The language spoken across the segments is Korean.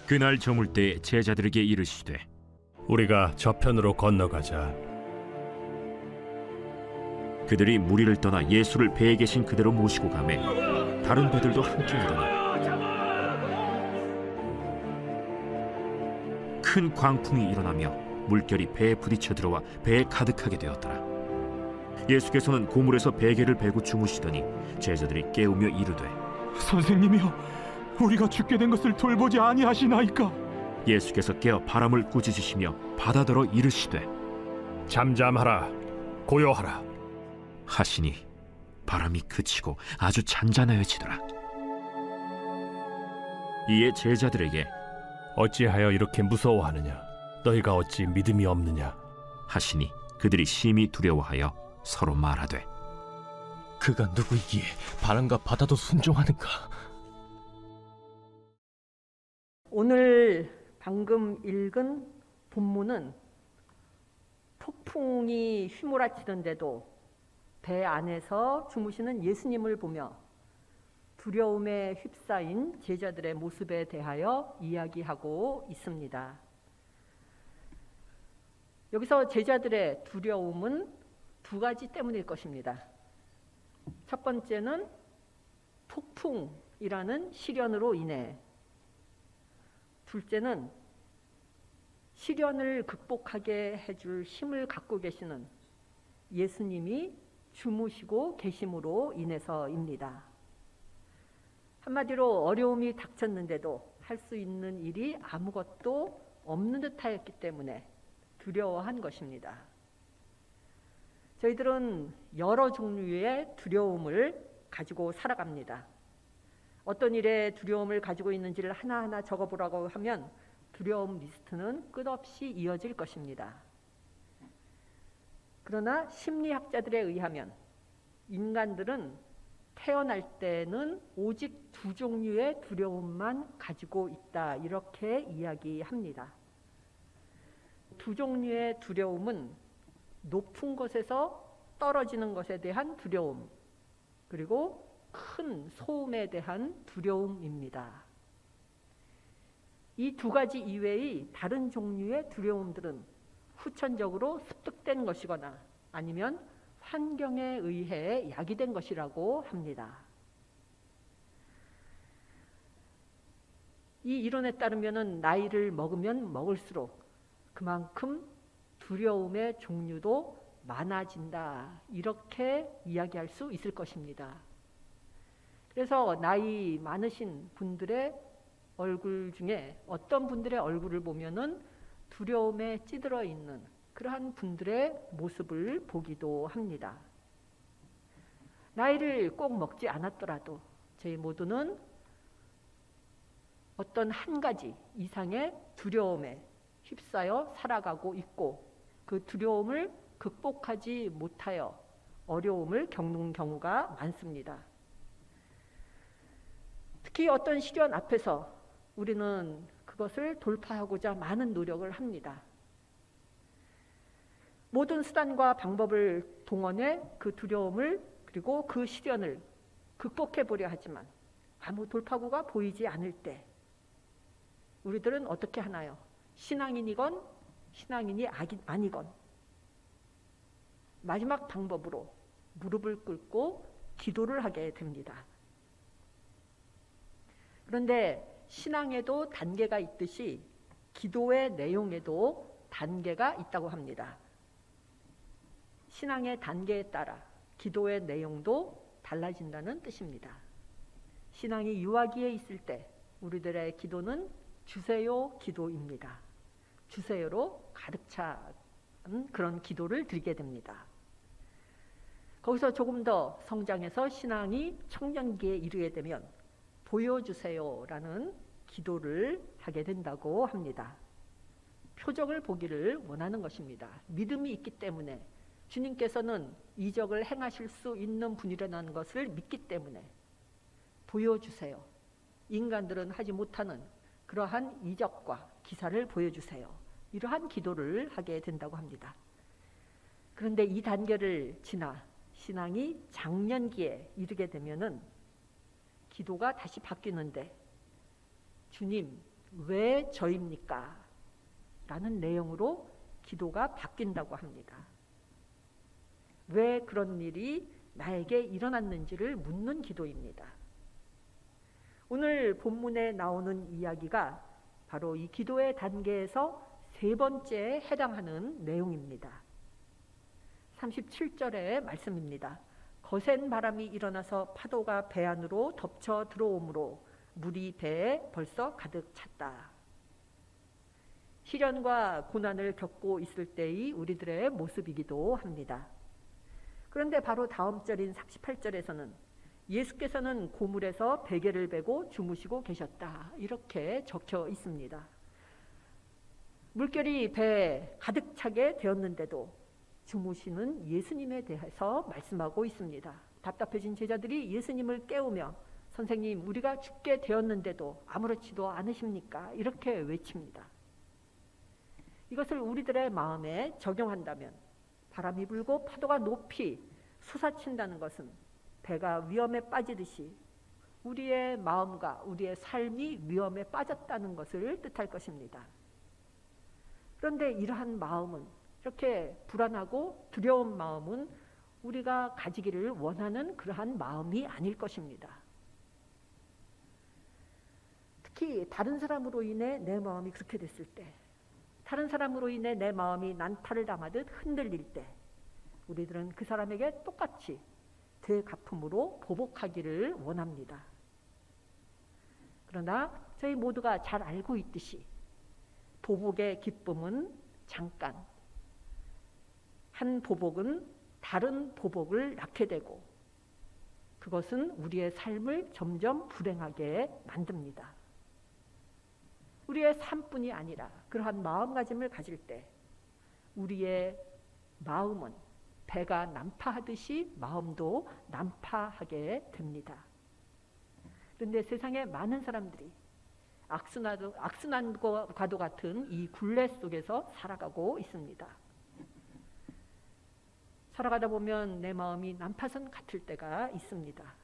그날 저물 때 제자들에게 이르시되 우리가 저편으로 건너가자. 그들이 무리를 떠나 예수를 배에 계신 그대로 모시고 가매 다른 배들도 함께 오더니 큰 광풍이 일어나며 물결이 배에 부딪혀 들어와 배에 가득하게 되었더라. 예수께서는 고물에서 베개를 베고 주무시더니 제자들이 깨우며 이르되 선생님이여, 우리가 죽게 된 것을 돌보지 아니하시나이까? 예수께서 깨어 바람을 꾸짖으시며 바다더러 이르시되 잠잠하라, 고요하라. 하시니 바람이 그치고 아주 잔잔하여지더라. 이에 제자들에게 어찌하여 이렇게 무서워하느냐? 너희가 어찌 믿음이 없느냐? 하시니 그들이 심히 두려워하여 서로 말하되 그가 누구이기에 바람과 바다도 순종하는가? 오늘 방금 읽은 본문은 폭풍이 휘몰아치는데도 배 안에서 주무시는 예수님을 보며 두려움에 휩싸인 제자들의 모습에 대하여 이야기하고 있습니다. 여기서 제자들의 두려움은 두 가지 때문일 것입니다. 첫 번째는 폭풍이라는 시련으로 인해, 둘째는 시련을 극복하게 해줄 힘을 갖고 계시는 예수님이 주무시고 계심으로 인해서입니다. 한마디로 어려움이 닥쳤는데도 할 수 있는 일이 아무것도 없는 듯하였기 때문에 두려워한 것입니다. 저희들은 여러 종류의 두려움을 가지고 살아갑니다. 어떤 일에 두려움을 가지고 있는지를 하나하나 적어보라고 하면 두려움 리스트는 끝없이 이어질 것입니다. 그러나 심리학자들에 의하면 인간들은 태어날 때는 오직 두 종류의 두려움만 가지고 있다, 이렇게 이야기합니다. 두 종류의 두려움은 높은 곳에서 떨어지는 것에 대한 두려움, 그리고 큰 소음에 대한 두려움입니다. 이 두 가지 이외의 다른 종류의 두려움들은 후천적으로 습득된 것이거나 아니면 환경에 의해 야기된 것이라고 합니다. 이 이론에 따르면 나이를 먹으면 먹을수록 그만큼 두려움의 종류도 많아진다, 이렇게 이야기할 수 있을 것입니다. 그래서 나이 많으신 분들의 얼굴 중에 어떤 분들의 얼굴을 보면은 두려움에 찌들어 있는 그러한 분들의 모습을 보기도 합니다. 나이를 꼭 먹지 않았더라도 저희 모두는 어떤 한 가지 이상의 두려움에 휩싸여 살아가고 있고, 그 두려움을 극복하지 못하여 어려움을 겪는 경우가 많습니다. 특히 어떤 시련 앞에서 우리는 그것을 돌파하고자 많은 노력을 합니다. 모든 수단과 방법을 동원해 그 두려움을 그리고 그 시련을 극복해 보려 하지만 아무 돌파구가 보이지 않을 때 우리들은 어떻게 하나요? 신앙인이건 신앙인이 아니건 마지막 방법으로 무릎을 꿇고 기도를 하게 됩니다. 그런데 신앙에도 단계가 있듯이 기도의 내용에도 단계가 있다고 합니다. 신앙의 단계에 따라 기도의 내용도 달라진다는 뜻입니다. 신앙이 유아기에 있을 때 우리들의 기도는 주세요 기도입니다. 주세요로 가득 찬 그런 기도를 드리게 됩니다. 거기서 조금 더 성장해서 신앙이 청년기에 이르게 되면 보여주세요라는 기도를 하게 된다고 합니다. 표적을 보기를 원하는 것입니다. 믿음이 있기 때문에, 주님께서는 이적을 행하실 수 있는 분이라는 것을 믿기 때문에 보여주세요. 인간들은 하지 못하는 그러한 이적과 기사를 보여주세요. 이러한 기도를 하게 된다고 합니다. 그런데 이 단계를 지나 신앙이 장년기에 이르게 되면은 기도가 다시 바뀌는데, 주님 왜 저입니까? 라는 내용으로 기도가 바뀐다고 합니다. 왜 그런 일이 나에게 일어났는지를 묻는 기도입니다. 오늘 본문에 나오는 이야기가 바로 이 기도의 단계에서 세 번째에 해당하는 내용입니다. 37절의 말씀입니다. 거센 바람이 일어나서 파도가 배 안으로 덮쳐 들어오므로 물이 배에 벌써 가득 찼다. 시련과 고난을 겪고 있을 때의 우리들의 모습이기도 합니다. 그런데 바로 다음 절인 38절에서는 예수께서는 고물에서 베개를 베고 주무시고 계셨다. 이렇게 적혀 있습니다. 물결이 배에 가득 차게 되었는데도 주무시는 예수님에 대해서 말씀하고 있습니다. 답답해진 제자들이 예수님을 깨우며 선생님, 우리가 죽게 되었는데도 아무렇지도 않으십니까? 이렇게 외칩니다. 이것을 우리들의 마음에 적용한다면 바람이 불고 파도가 높이 솟아친다는 것은 배가 위험에 빠지듯이 우리의 마음과 우리의 삶이 위험에 빠졌다는 것을 뜻할 것입니다. 그런데 이러한 마음은, 이렇게 불안하고 두려운 마음은 우리가 가지기를 원하는 그러한 마음이 아닐 것입니다. 특히 다른 사람으로 인해 내 마음이 그렇게 됐을 때, 다른 사람으로 인해 내 마음이 난타를 당하듯 흔들릴 때 우리들은 그 사람에게 똑같이 되갚음으로 보복하기를 원합니다. 그러나 저희 모두가 잘 알고 있듯이 보복의 기쁨은 잠깐, 한 보복은 다른 보복을 낳게 되고 그것은 우리의 삶을 점점 불행하게 만듭니다. 우리의 삶뿐이 아니라 그러한 마음가짐을 가질 때 우리의 마음은 배가 난파하듯이 마음도 난파하게 됩니다. 그런데 세상에 많은 사람들이 악순환과도 같은 이 굴레 속에서 살아가고 있습니다. 살아가다 보면 내 마음이 난파선 같을 때가 있습니다.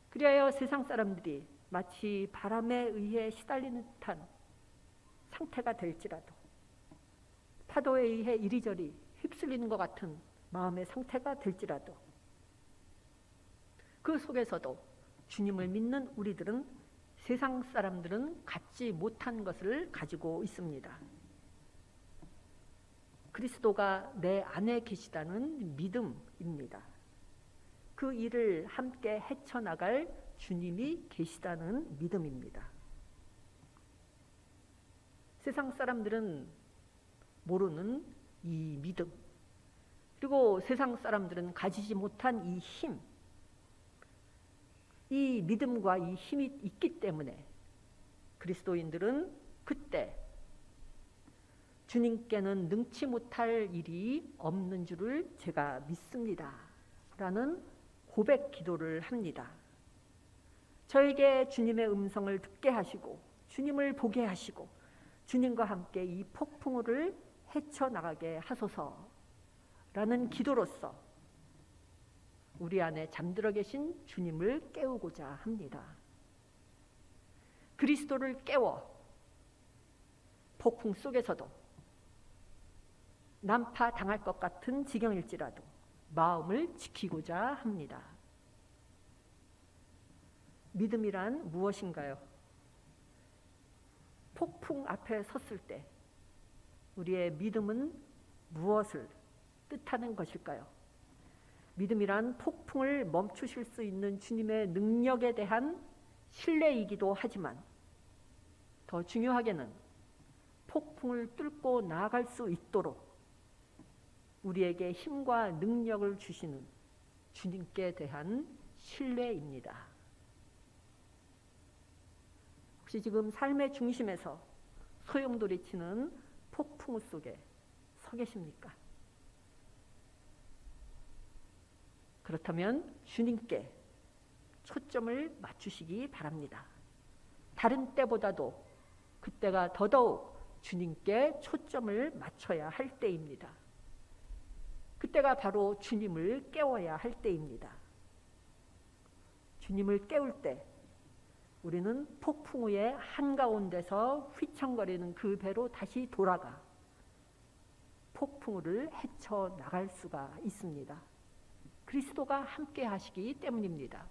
그리하여 세상 사람들이 마치 바람에 의해 시달리는 듯한 상태가 될지라도, 파도에 의해 이리저리 휩쓸리는 것 같은 마음의 상태가 될지라도 그 속에서도 주님을 믿는 우리들은 세상 사람들은 갖지 못한 것을 가지고 있습니다. 그리스도가 내 안에 계시다는 믿음입니다. 그 일을 함께 헤쳐나갈 주님이 계시다는 믿음입니다. 세상 사람들은 모르는 이 믿음, 그리고 세상 사람들은 가지지 못한 이 힘, 이 믿음과 이 힘이 있기 때문에 그리스도인들은 그때 주님께는 능치 못할 일이 없는 줄을 제가 믿습니다. 라는 고백 기도를 합니다. 저에게 주님의 음성을 듣게 하시고 주님을 보게 하시고 주님과 함께 이 폭풍우를 헤쳐나가게 하소서라는 기도로서 우리 안에 잠들어 계신 주님을 깨우고자 합니다. 그리스도를 깨워 폭풍 속에서도 난파 당할 것 같은 지경일지라도 마음을 지키고자 합니다. 믿음이란 무엇인가요? 폭풍 앞에 섰을 때 우리의 믿음은 무엇을 뜻하는 것일까요? 믿음이란 폭풍을 멈추실 수 있는 주님의 능력에 대한 신뢰이기도 하지만 더 중요하게는 폭풍을 뚫고 나아갈 수 있도록 우리에게 힘과 능력을 주시는 주님께 대한 신뢰입니다. 혹시 지금 삶의 중심에서 소용돌이치는 폭풍 속에 서 계십니까? 그렇다면 주님께 초점을 맞추시기 바랍니다. 다른 때보다도 그때가 더더욱 주님께 초점을 맞춰야 할 때입니다. 그때가 바로 주님을 깨워야 할 때입니다. 주님을 깨울 때 우리는 폭풍 후에 한가운데서 휘청거리는 그 배로 다시 돌아가 폭풍우를 헤쳐나갈 수가 있습니다. 그리스도가 함께 하시기 때문입니다.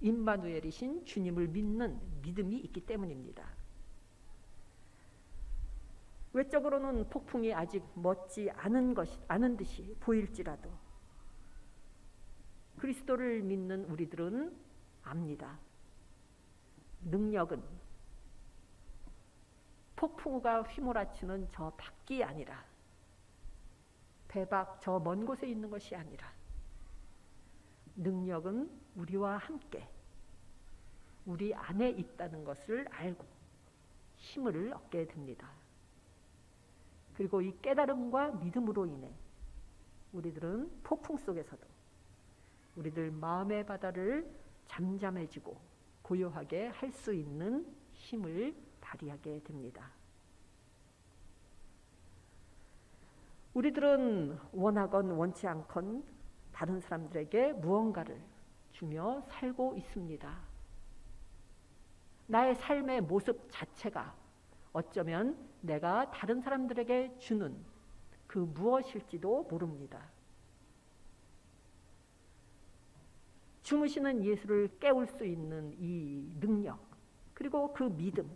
임마누엘이신 주님을 믿는 믿음이 있기 때문입니다. 외적으로는 폭풍이 아직 멎지 않은 듯이 보일지라도 그리스도를 믿는 우리들은 압니다. 능력은 폭풍우가 휘몰아치는 저 밖이 아니라 배밖 저 먼 곳에 있는 것이 아니라 능력은 우리와 함께 우리 안에 있다는 것을 알고 힘을 얻게 됩니다. 그리고 이 깨달음과 믿음으로 인해 우리들은 폭풍 속에서도 우리들 마음의 바다를 잠잠해지고 고요하게 할 수 있는 힘을 발휘하게 됩니다. 우리들은 원하건 원치 않건 다른 사람들에게 무언가를 주며 살고 있습니다. 나의 삶의 모습 자체가 어쩌면 내가 다른 사람들에게 주는 그 무엇일지도 모릅니다. 주무시는 예수를 깨울 수 있는 이 능력, 그리고 그 믿음,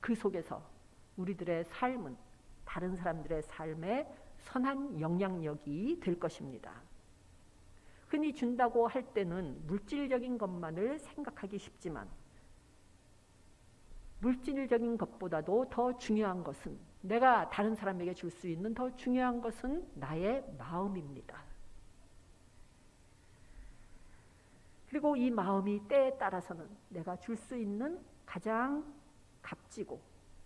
그 속에서 우리들의 삶은 다른 사람들의 삶에 선한 영향력이 될 것입니다. 흔히 준다고 할 때는 물질적인 것만을 생각하기 쉽지만 물질적인 것보다도 더 중요한 것은 내가 다른 사람에게 줄 수 있는 더 중요한 것은 나의 마음입니다. 그리고 이 마음이 때에 따라서는 내가 줄 수 있는 가장 값지고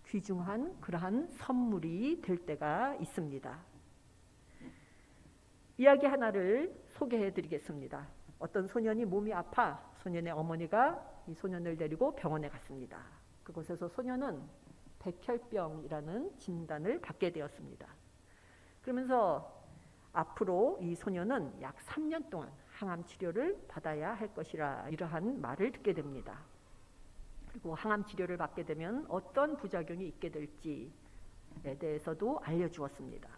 귀중한 그러한 선물이 될 때가 있습니다. 이야기 하나를 소개해 드리겠습니다. 어떤 소년이 몸이 아파 소년의 어머니가 이 소년을 데리고 병원에 갔습니다. 그곳에서 소년은 백혈병이라는 진단을 받게 되었습니다. 그러면서 앞으로 이 소년은 약 3년 동안 항암 치료를 받아야 할 것이라 이러한 말을 듣게 됩니다. 그리고 항암 치료를 받게 되면 어떤 부작용이 있게 될지에 대해서도 알려주었습니다.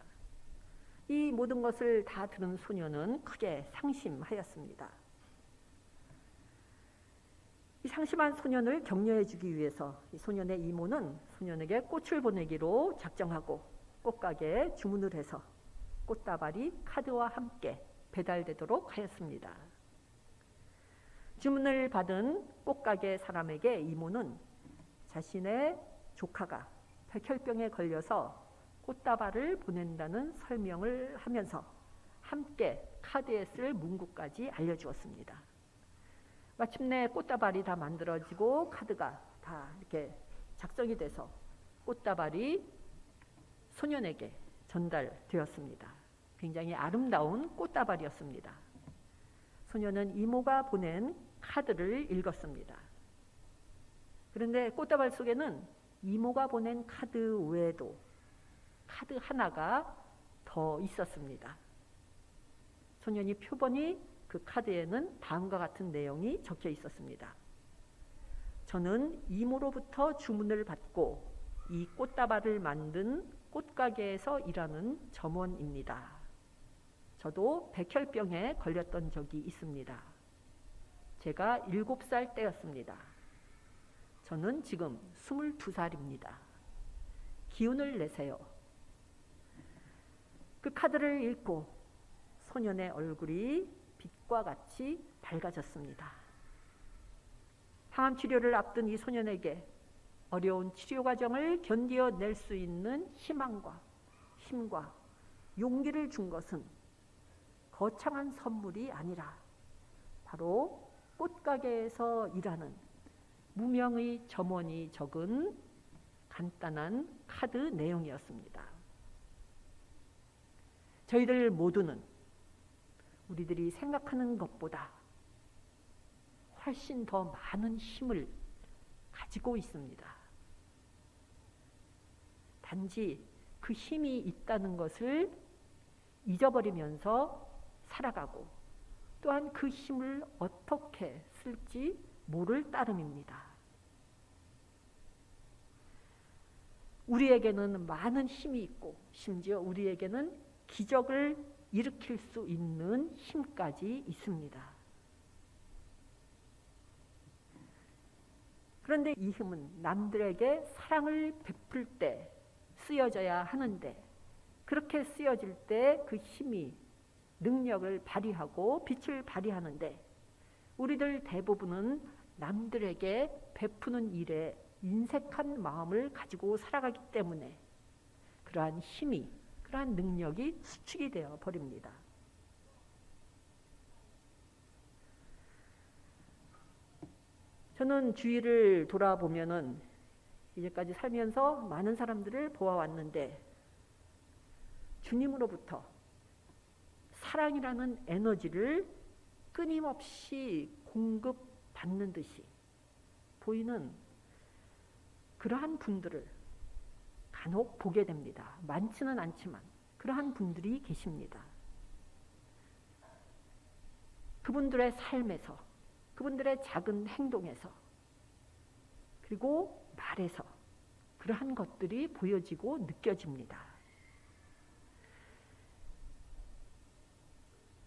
이 모든 것을 다 들은 소년은 크게 상심하였습니다. 이 상심한 소년을 격려해 주기 위해서 이 소년의 이모는 소년에게 꽃을 보내기로 작정하고 꽃가게에 주문을 해서 꽃다발이 카드와 함께 배달되도록 하였습니다. 주문을 받은 꽃가게 사람에게 이모는 자신의 조카가 백혈병에 걸려서 꽃다발을 보낸다는 설명을 하면서 함께 카드에 쓸 문구까지 알려주었습니다. 마침내 꽃다발이 다 만들어지고 카드가 다 이렇게 작성이 돼서 꽃다발이 소년에게 전달되었습니다. 굉장히 아름다운 꽃다발이었습니다. 소년은 이모가 보낸 카드를 읽었습니다. 그런데 꽃다발 속에는 이모가 보낸 카드 외에도 카드 하나가 더 있었습니다. 소년이 표본이 그 카드에는 다음과 같은 내용이 적혀 있었습니다. 저는 이모로부터 주문을 받고 이 꽃다발을 만든 꽃가게에서 일하는 점원입니다. 저도 백혈병에 걸렸던 적이 있습니다. 제가 7살 때였습니다. 저는 지금 22살입니다. 기운을 내세요. 그 카드를 읽고 소년의 얼굴이 빛과 같이 밝아졌습니다. 항암 치료를 앞둔 이 소년에게 어려운 치료 과정을 견뎌낼 수 있는 희망과 힘과 용기를 준 것은 거창한 선물이 아니라 바로 꽃가게에서 일하는 무명의 점원이 적은 간단한 카드 내용이었습니다. 저희들 모두는 우리들이 생각하는 것보다 훨씬 더 많은 힘을 가지고 있습니다. 단지 그 힘이 있다는 것을 잊어버리면서 살아가고 또한 그 힘을 어떻게 쓸지 모를 따름입니다. 우리에게는 많은 힘이 있고 심지어 우리에게는 기적을 일으킬 수 있는 힘까지 있습니다. 그런데 이 힘은 남들에게 사랑을 베풀 때 쓰여져야 하는데, 그렇게 쓰여질 때 그 힘이 능력을 발휘하고 빛을 발휘하는데, 우리들 대부분은 남들에게 베푸는 일에 인색한 마음을 가지고 살아가기 때문에 그러한 힘이, 그러한 능력이 수축이 되어 버립니다. 저는 주위를 돌아보면은 이제까지 살면서 많은 사람들을 보아왔는데, 주님으로부터 사랑이라는 에너지를 끊임없이 공급받는 듯이 보이는 그러한 분들을 간혹 보게 됩니다. 많지는 않지만 그러한 분들이 계십니다. 그분들의 삶에서, 그분들의 작은 행동에서, 그리고 말에서 그러한 것들이 보여지고 느껴집니다.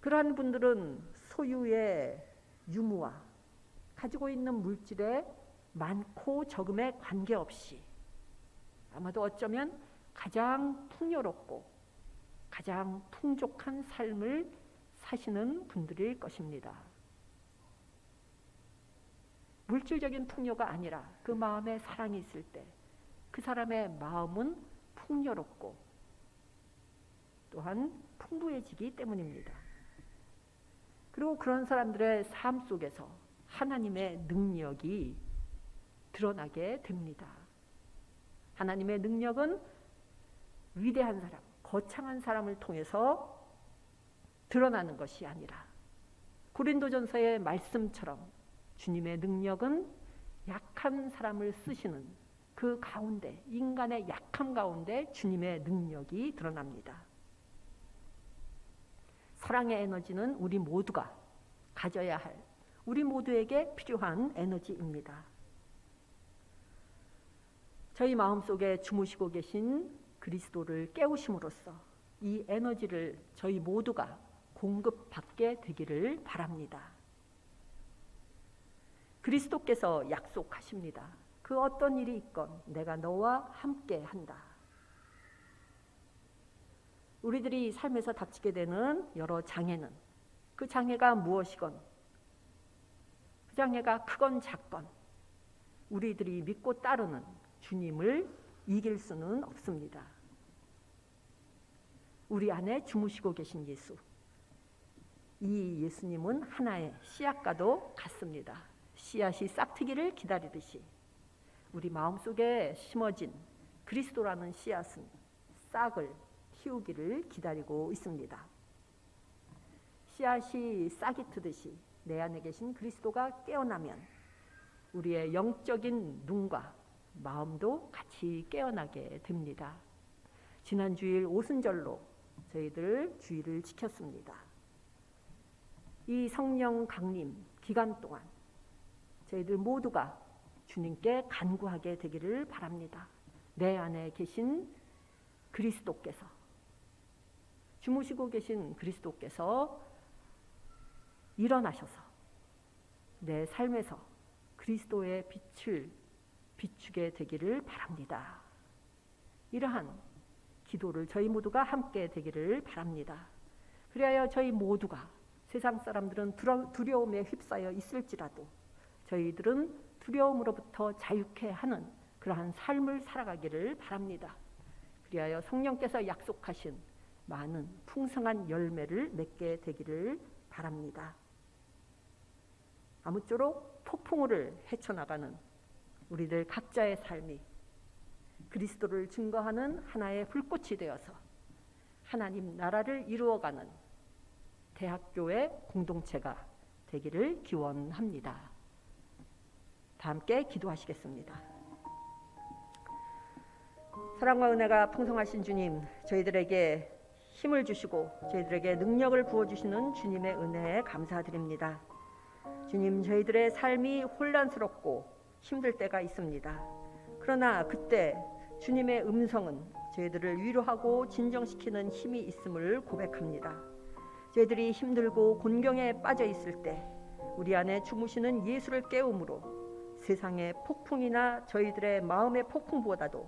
그러한 분들은 소유의 유무와 가지고 있는 물질의 많고 적음에 관계없이 아마도 어쩌면 가장 풍요롭고 가장 풍족한 삶을 사시는 분들일 것입니다. 물질적인 풍요가 아니라 그 마음에 사랑이 있을 때 그 사람의 마음은 풍요롭고 또한 풍부해지기 때문입니다. 그리고 그런 사람들의 삶 속에서 하나님의 능력이 드러나게 됩니다. 하나님의 능력은 위대한 사람, 거창한 사람을 통해서 드러나는 것이 아니라 고린도전서의 말씀처럼 주님의 능력은 약한 사람을 쓰시는 그 가운데, 인간의 약함 가운데 주님의 능력이 드러납니다. 사랑의 에너지는 우리 모두가 가져야 할, 우리 모두에게 필요한 에너지입니다. 저희 마음속에 주무시고 계신 그리스도를 깨우심으로써 이 에너지를 저희 모두가 공급받게 되기를 바랍니다. 그리스도께서 약속하십니다. 그 어떤 일이 있건 내가 너와 함께 한다. 우리들이 삶에서 닥치게 되는 여러 장애는, 그 장애가 무엇이건, 그 장애가 크건 작건 우리들이 믿고 따르는 주님을 이길 수는 없습니다. 우리 안에 주무시고 계신 예수, 이 예수님은 하나의 씨앗과도 같습니다. 씨앗이 싹트기를 기다리듯이 우리 마음속에 심어진 그리스도라는 씨앗은 싹을 틔우기를 기다리고 있습니다. 씨앗이 싹이 트듯이 내 안에 계신 그리스도가 깨어나면 우리의 영적인 눈과 마음도 같이 깨어나게 됩니다. 지난 주일 오순절로 저희들 주일을 지켰습니다. 이 성령 강림 기간 동안 저희들 모두가 주님께 간구하게 되기를 바랍니다. 내 안에 계신 그리스도께서, 주무시고 계신 그리스도께서 일어나셔서 내 삶에서 그리스도의 빛을 비추게 되기를 바랍니다. 이러한 기도를 저희 모두가 함께 되기를 바랍니다. 그리하여 저희 모두가, 세상 사람들은 두려움에 휩싸여 있을지라도 저희들은 두려움으로부터 자유케 하는 그러한 삶을 살아가기를 바랍니다. 그리하여 성령께서 약속하신 많은 풍성한 열매를 맺게 되기를 바랍니다. 아무쪼록 폭풍우를 헤쳐나가는 우리들 각자의 삶이 그리스도를 증거하는 하나의 불꽃이 되어서 하나님 나라를 이루어가는 대학교의 공동체가 되기를 기원합니다. 다 함께 기도하시겠습니다. 사랑과 은혜가 풍성하신 주님, 저희들에게 힘을 주시고 저희들에게 능력을 부어주시는 주님의 은혜에 감사드립니다. 주님, 저희들의 삶이 혼란스럽고 힘들 때가 있습니다. 그러나 그때 주님의 음성은 저희들을 위로하고 진정시키는 힘이 있음을 고백합니다. 저희들이 힘들고 곤경에 빠져 있을 때 우리 안에 주무시는 예수를 깨움으로 세상의 폭풍이나 저희들의 마음의 폭풍보다도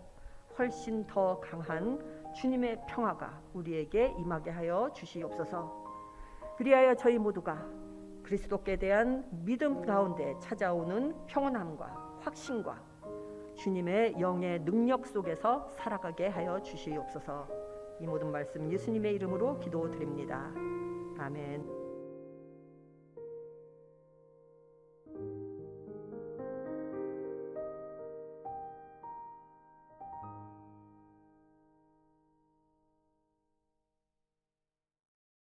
훨씬 더 강한 주님의 평화가 우리에게 임하게 하여 주시옵소서. 그리하여 저희 모두가 그리스도께 대한 믿음 가운데 찾아오는 평온함과 확신과 주님의 영의 능력 속에서 살아가게 하여 주시옵소서. 이 모든 말씀 예수님의 이름으로 기도드립니다. 아멘.